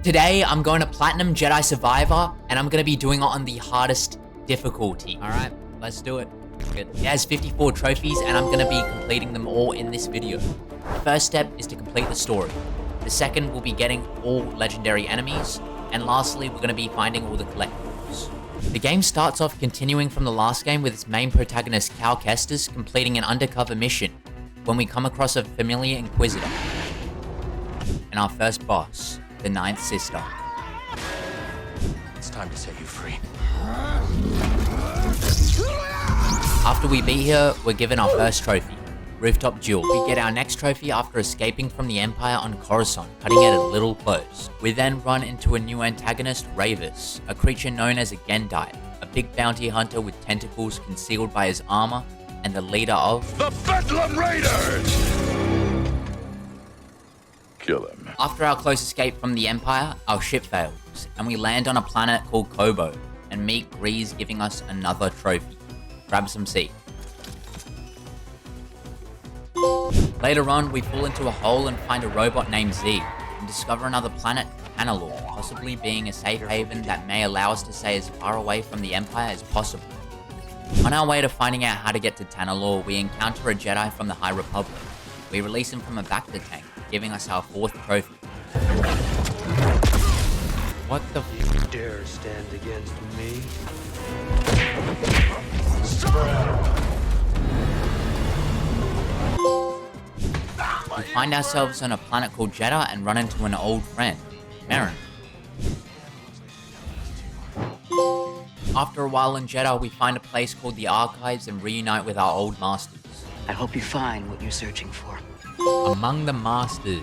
Today, I'm going to Platinum Jedi Survivor, and I'm going to be doing it on the hardest difficulty. Alright, let's do it. It has 54 trophies, and I'm going to be completing them all in this video. The first step is to complete the story. The second will be getting all legendary enemies, and lastly, we're going to be finding all the collectibles. The game starts off continuing from the last game with its main protagonist, Cal Kestis, completing an undercover mission when we come across a familiar Inquisitor. And our first boss, the Ninth Sister. It's time to set you free. After we beat her, we're given our first trophy, Rooftop Duel. We get our next trophy after escaping from the Empire on Coruscant, cutting it a little close. We then run into a new antagonist, Ravis, a creature known as a Gendite, a big bounty hunter with tentacles concealed by his armor, and the leader of the Bedlam Raiders! Kill him. After our close escape from the Empire, our ship fails, and we land on a planet called Kobo, and meet Grease giving us another trophy. Grab some seat. Later on, we fall into a hole and find a robot named Z, and discover another planet, Tanalorr, possibly being a safe haven that may allow us to stay as far away from the Empire as possible. On our way to finding out how to get to Tanalorr, we encounter a Jedi from the High Republic. We release him from a Bacta tank, giving us our fourth trophy. What the f- Dare stand against me? We find ourselves on a planet called Jeddah and run into an old friend, Merrin. After a while in Jeddah, we find a place called the Archives and reunite with our old masters. I hope you find what you're searching for. Among the masters,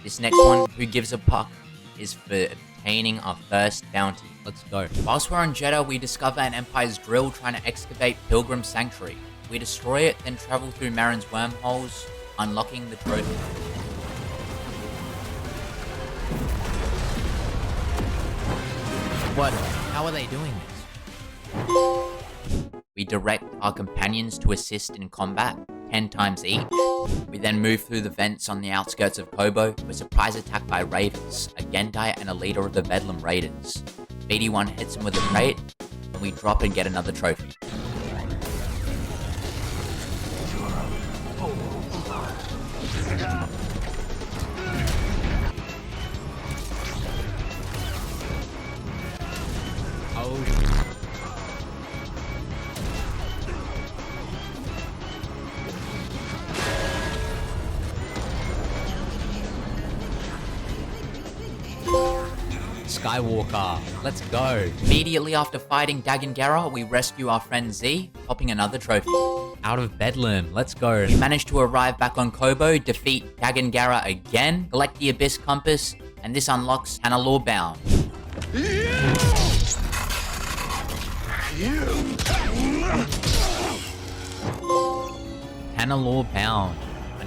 this next one, Who Gives a Puck, is for obtaining our first bounty. Let's go. Whilst we're on Jeddah, we discover an Empire's drill trying to excavate Pilgrim Sanctuary. We destroy it, then travel through Merrin's wormholes, unlocking the trophy. What? How are they doing this? We direct our companions to assist in combat, 10 times each. We then move through the vents on the outskirts of Kobo. We're surprise attacked by Ravis, a Gendite and a leader of the Bedlam Raiders. BD1 hits him with a crate, and we drop and get another trophy. Skywalker, let's go. Immediately after fighting Dagan Gera, we rescue our friend Z, popping another trophy. Out of Bedlam, let's go. We manage to arrive back on Kobo, defeat Dagan Gera again, collect the Abyss Compass, and this unlocks Tanalorr Bound. Tanalorr Bound.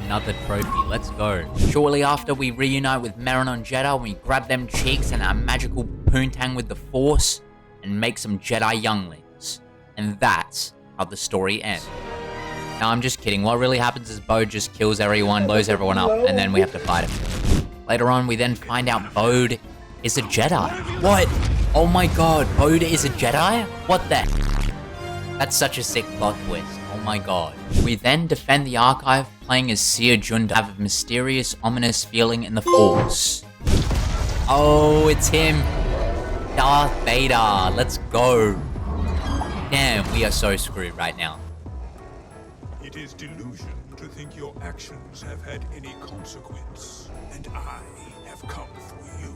Another trophy, let's go. Shortly after, we reunite with Merrin on Jeddah, we grab them cheeks and our magical poontang with the Force and make some Jedi younglings. And that's how the story ends. Now, I'm just kidding. What really happens is Bode just kills everyone, blows everyone up, and then we have to fight him. Later on, we then find out Bode is a Jedi. What? Oh my god, Bode is a Jedi? What the heck? That's such a sick plot twist. Oh my god. We then defend the Archive, playing as Seer Junda, have a mysterious, ominous feeling in the Force. Oh, it's him. Darth Vader. Let's go. Damn, we are so screwed right now. It is delusion to think your actions have had any consequence, and I have come for you.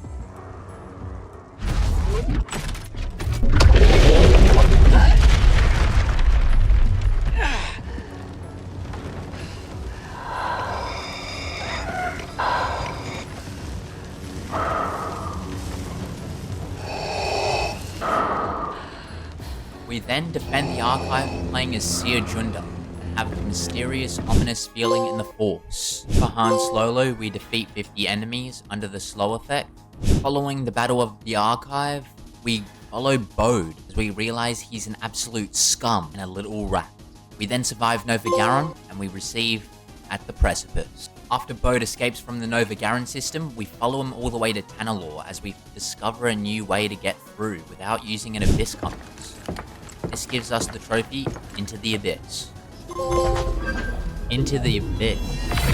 We then defend the Archive, playing as Seer Junda, and have a mysterious, ominous feeling in the Force. For Han Solo, we defeat 50 enemies under the slow effect. Following the Battle of the Archive, we follow Bode as we realize he's an absolute scum and a little rat. We then survive Nova Garon, and we receive At the Precipice. After Bode escapes from the Nova Garen system, we follow him all the way to Tanalorr as we discover a new way to get through without using an Abyss compass. This gives us the trophy Into the Abyss. Into the Abyss.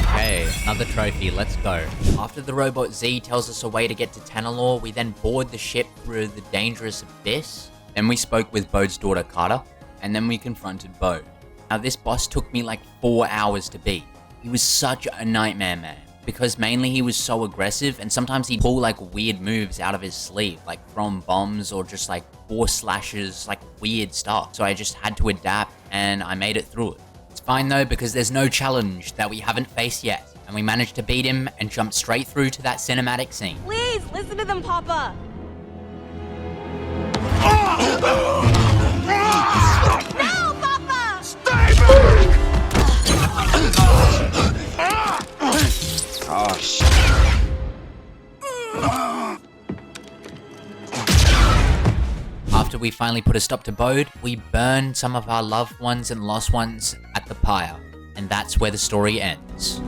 Okay, another trophy, let's go. After the robot Z tells us a way to get to Tanalorr, we then board the ship through the dangerous Abyss. Then we spoke with Bode's daughter Carter, and then we confronted Bode. Now this boss took me like 4 hours to beat. He was such a nightmare, man. Because mainly he was so aggressive, and sometimes he'd pull like weird moves out of his sleeve, like throwing bombs or just like force slashes, like weird stuff. So I just had to adapt, and I made it through it. It's fine though, because there's no challenge that we haven't faced yet, and we managed to beat him and jump straight through to that cinematic scene. Please, listen to them, Papa! No, Papa! Stay back! Oh, shit. After we finally put a stop to Bode, we burn some of our loved ones and lost ones at the pyre, and that's where the story ends.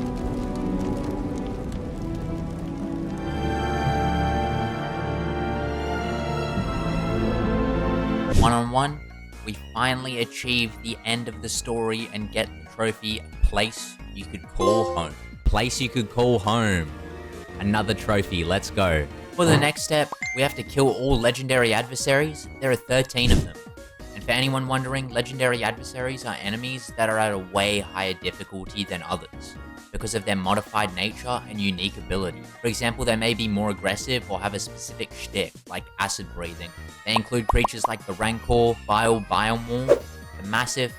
One-on-one, we finally achieve the end of the story and get the trophy Place You Could Call Home. Place You Could Call Home. Another trophy, let's go. For the next step, we have to kill all legendary adversaries. There are 13 of them. And for anyone wondering, legendary adversaries are enemies that are at a way higher difficulty than others, because of their modified nature and unique ability. For example, they may be more aggressive or have a specific shtick, like acid breathing. They include creatures like the Rancor, Bile Biomore, the Massif,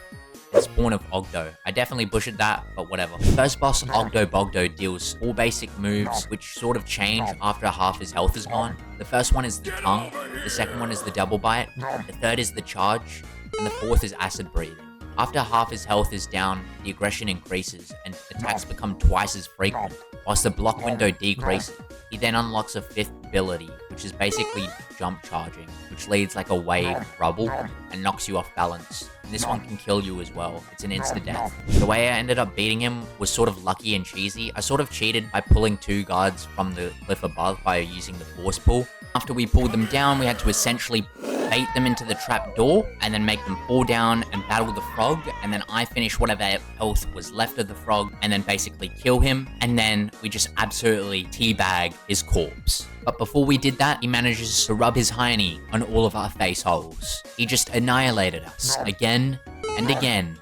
and Spawn of Ogdo. I definitely butchered that, but whatever. The first boss, Ogdo Bogdo, deals 4 basic moves, which sort of change after half his health is gone. The first one is the tongue, the second one is the double bite, the third is the charge, and the fourth is acid breathing. After half his health is down, the aggression increases, and attacks become twice as frequent, whilst the block window decreases. He then unlocks a 5th ability, which is basically jump charging, which leads like a wave of rubble and knocks you off balance. And this one can kill you as well. It's an insta-death. The way I ended up beating him was sort of lucky and cheesy. I sort of cheated by pulling 2 guards from the cliff above by using the force pull. After we pulled them down, we had to essentially bait them into the trap door and then make them fall down and battle the frog, and then I finish whatever health was left of the frog and then basically kill him, and then we just absolutely teabag his corpse. But before we did that, he manages to rub his hiney on all of our face holes. He just annihilated us again and again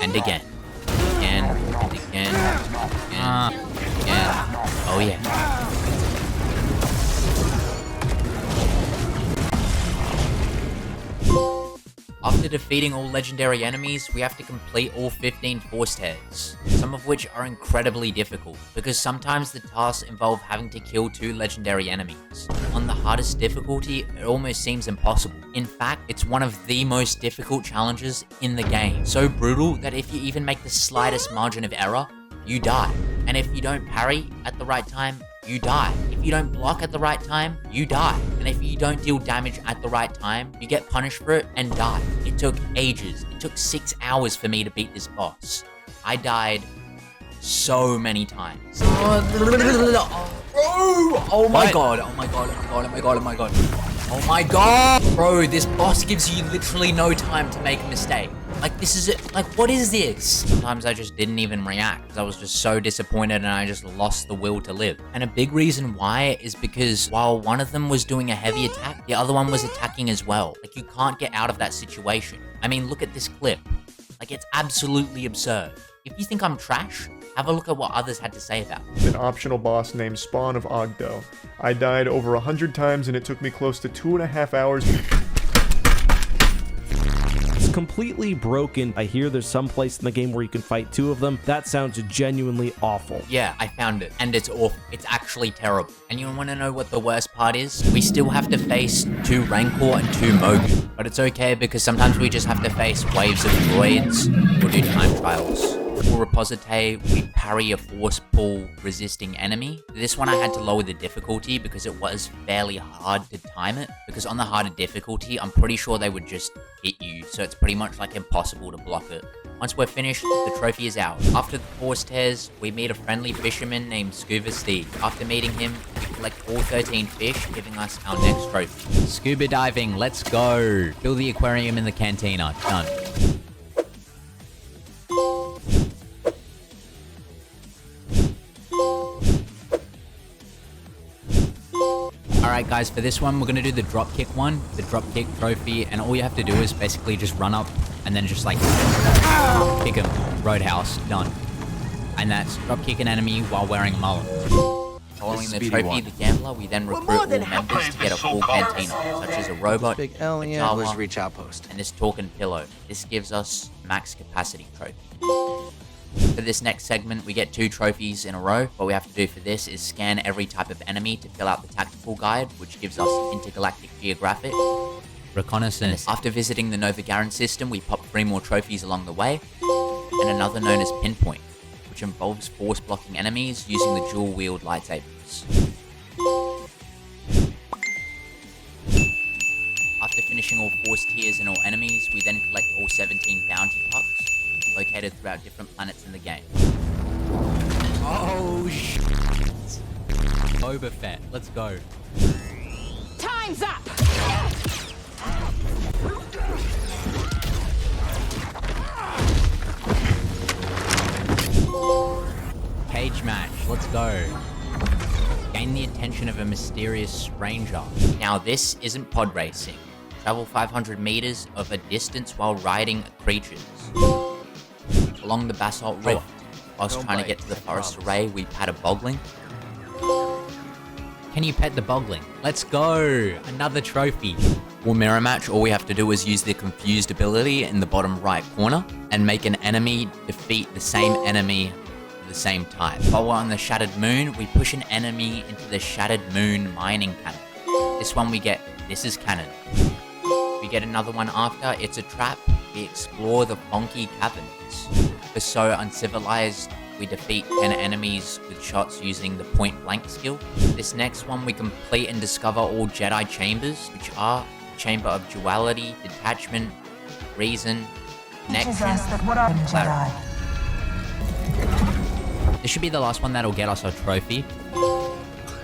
and again. Again and again and again. Oh yeah. After defeating all legendary enemies, we have to complete all 15 forced heads, some of which are incredibly difficult, because sometimes the tasks involve having to kill 2 legendary enemies. On the hardest difficulty, it almost seems impossible. In fact, it's one of the most difficult challenges in the game. So brutal that if you even make the slightest margin of error, you die. And if you don't parry at the right time, you die. If you don't block at the right time, you die. And if you don't deal damage at the right time, you get punished for it and die. It took ages. It took 6 hours for me to beat this boss. I died so many times. Oh my god, oh my god, oh my god, oh my god, oh my god. Oh my god! Bro, this boss gives you literally no time to make a mistake. Like, this is it. Like, what is this? Sometimes I just didn't even react because I was just so disappointed and I just lost the will to live. And a big reason why is because while one of them was doing a heavy attack, the other one was attacking as well. Like, you can't get out of that situation. I mean, look at this clip. Like, it's absolutely absurd. If you think I'm trash, have a look at what others had to say about it. An optional boss named Spawn of Ogdo. I died over 100 times and it took me close to 2.5 hours. It's completely broken. I hear there's some place in the game where you can fight 2 of them. That sounds genuinely awful. Yeah, I found it, and it's awful. It's actually terrible. And you want to know what the worst part is? We still have to face 2 Rancor and 2 Mogu. But it's okay because sometimes we just have to face waves of droids or do time trials. For Reposite, we parry a force pull resisting enemy. This one I had to lower the difficulty because it was fairly hard to time it. Because on the harder difficulty, I'm pretty sure they would just hit you. So it's pretty much like impossible to block it. Once we're finished, the trophy is ours. After the force tears, we meet a friendly fisherman named Scuba Steve. After meeting him, we collect all 13 fish, giving us our next trophy. Scuba diving, let's go. Fill the aquarium in the cantina. Done. Alright guys, for this one, we're gonna do the dropkick one, the dropkick trophy, and all you have to do is basically just run up and then just like kick him. Roadhouse, done. And that's dropkick an enemy while wearing a mullet. Following the trophy, the gambler, we then recruit all members to get a full cantina, such as a robot, Big a alien. Java, Reach outpost. and this talking pillow. This gives us max capacity trophy. For this next segment, we get 2 trophies in a row. What we have to do for this is scan every type of enemy to fill out the tactical guide, which gives us intergalactic geographic. Reconnaissance. After visiting the Nova Garen system, we pop 3 more trophies along the way, and another known as Pinpoint, which involves force blocking enemies using the dual wield lightsabers. After finishing all force tiers and all enemies, we then collect all 17 bounty pucks, located throughout different planets in the game. Oh shit! Boba Fett, let's go. Time's up! Cage match, let's go. Gain the attention of a mysterious stranger. Now this isn't pod racing. Travel 500 meters of a distance while riding creatures. Along the basalt rift. Whilst trying to get to the forest array, we pet a bogling. Can you pet the bogling? Let's go! Another trophy. For mirror match, all we have to do is use the confused ability in the bottom right corner and make an enemy defeat the same enemy of the same type. While we're on the Shattered Moon, we push an enemy into the Shattered Moon mining cannon. This one we get, this is cannon. We get another one after, it's a trap. We explore the Funky Caverns. For so uncivilized, we defeat 10 enemies with shots using the point blank skill. This next one we complete and discover all Jedi chambers, which are Chamber of Duality, Detachment, Reason, Connection, Clarity. This should be the last one that'll get us our trophy.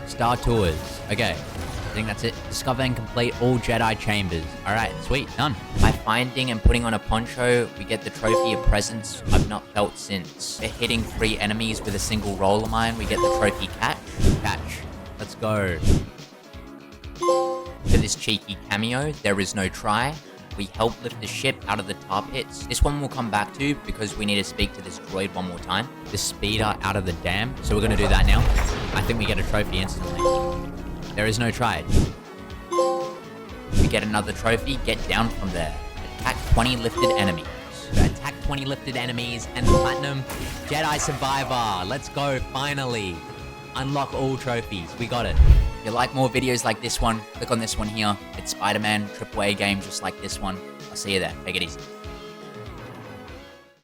Star Tours. Okay, I think that's it. Discover and complete all Jedi chambers. Alright, sweet, done. By finding and putting on a poncho, we get the trophy of presence I've not felt since. For hitting 3 enemies with a single roller mine, we get the trophy catch. Catch. Let's go. For this cheeky cameo, there is no try. We help lift the ship out of the tar pits. This one we'll come back to because we need to speak to this droid one more time. The speeder out of the dam. So we're gonna do that now. I think we get a trophy instantly. There is no try. We get another trophy, get down from there. Attack 20 lifted enemies. Attack 20 lifted enemies and platinum Jedi Survivor. Let's go, finally. Unlock all trophies, we got it. If you like more videos like this one, click on this one here. It's Spider-Man AAA game just like this one. I'll see you there, take it easy.